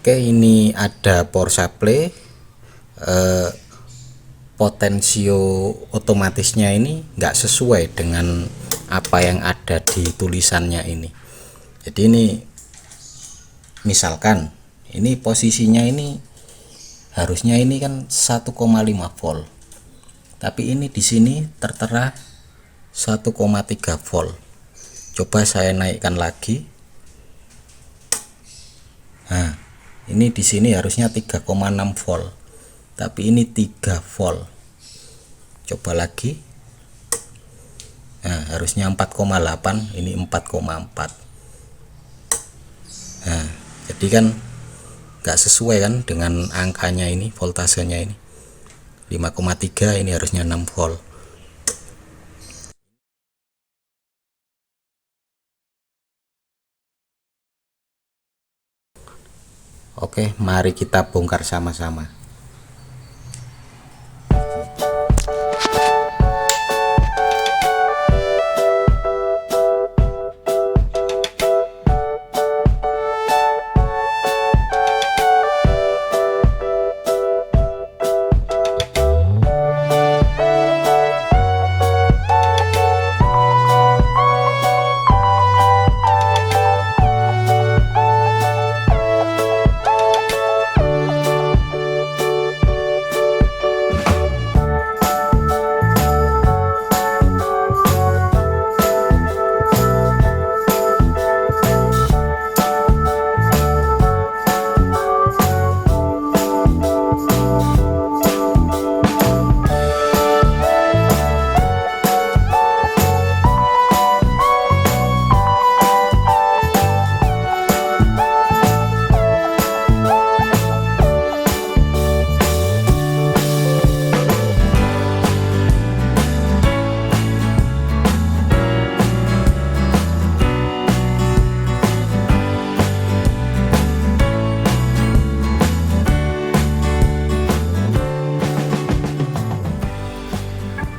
Oke, ini ada power supply. Potensio otomatisnya ini enggak sesuai dengan apa yang ada di tulisannya ini. Jadi ini misalkan ini posisinya ini harusnya ini kan 1,5 volt. Tapi ini di sini tertera 1,3 volt. Coba saya naikkan lagi. Nah, ini di sini harusnya 3,6 volt. Tapi ini 3 volt. Coba lagi. Nah, harusnya 4,8, ini 4,4. Nah, jadi kan nggak sesuai kan dengan angkanya ini, voltasenya ini 5,3, ini harusnya 6 volt. Oke, mari kita bongkar sama-sama.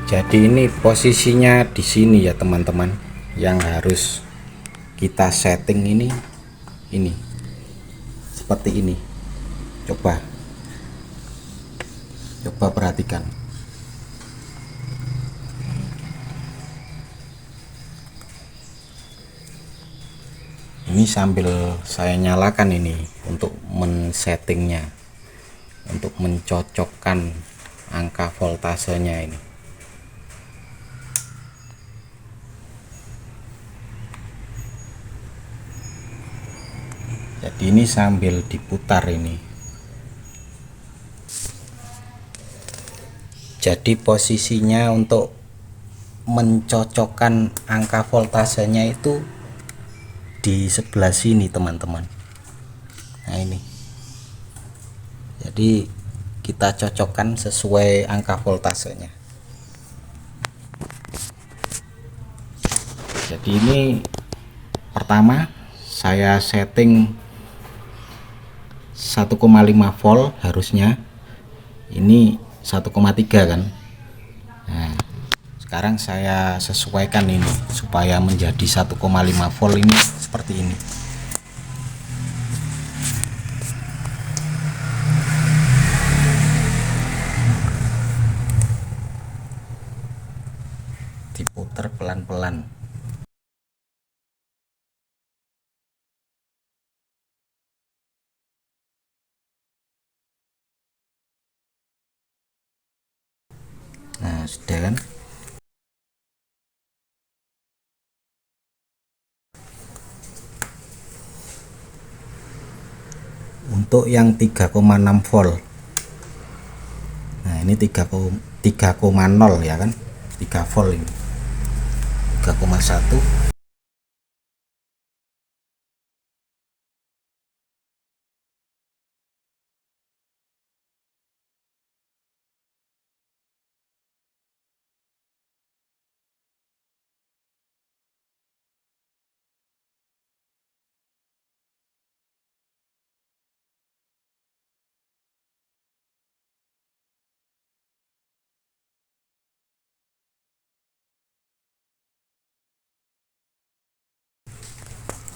Jadi ini posisinya di sini ya teman-teman, yang harus kita setting ini seperti ini. Coba perhatikan. Ini sambil saya nyalakan ini untuk men-settingnya, untuk mencocokkan angka voltasenya ini. Jadi ini sambil diputar ini. Jadi posisinya untuk mencocokkan angka voltasenya itu di sebelah sini teman-teman. Nah ini. Jadi kita cocokkan sesuai angka voltasenya. Jadi ini pertama saya setting 1,5 volt harusnya, ini 1,3 kan. Nah, sekarang saya sesuaikan ini supaya menjadi 1,5 volt ini seperti ini. Diputar pelan-pelan. Nah, sudah kan. Untuk yang 3,6 volt. Nah, ini 3,0 ya kan. 3 volt ini. 3,1.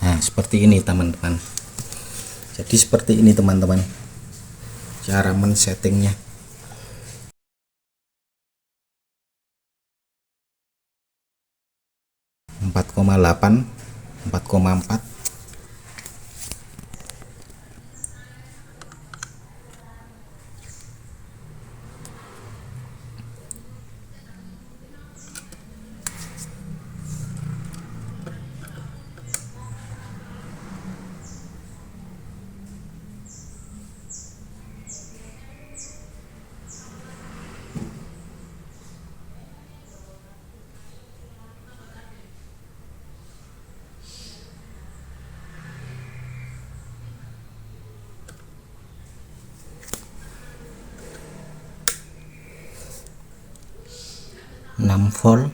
Nah, seperti ini teman-teman. Jadi seperti ini teman-teman cara men-settingnya. 4,8, 4,4. Enam volt,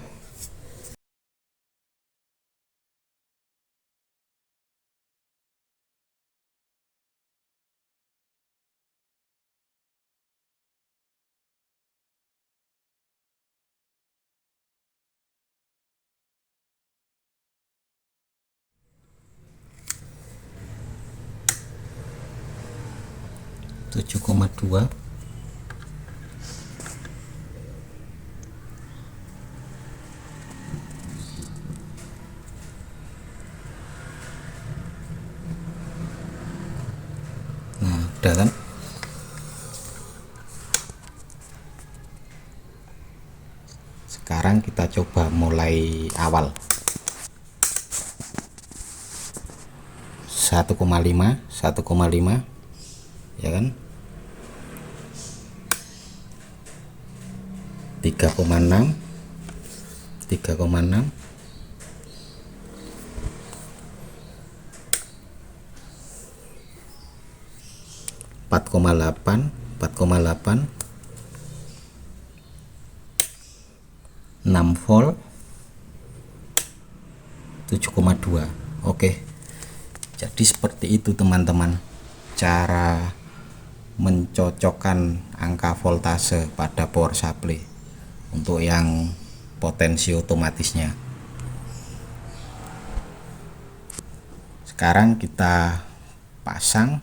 7,2. Nah, udah kan? Sekarang kita coba mulai awal. 1,5, 1,5 ya kan, 3,6, 3,6, 4,8, 4,8, 6 volt, 7,2. Oke, jadi seperti itu teman-teman cara mencocokkan angka voltase pada power supply untuk yang potensi otomatisnya. Sekarang kita pasang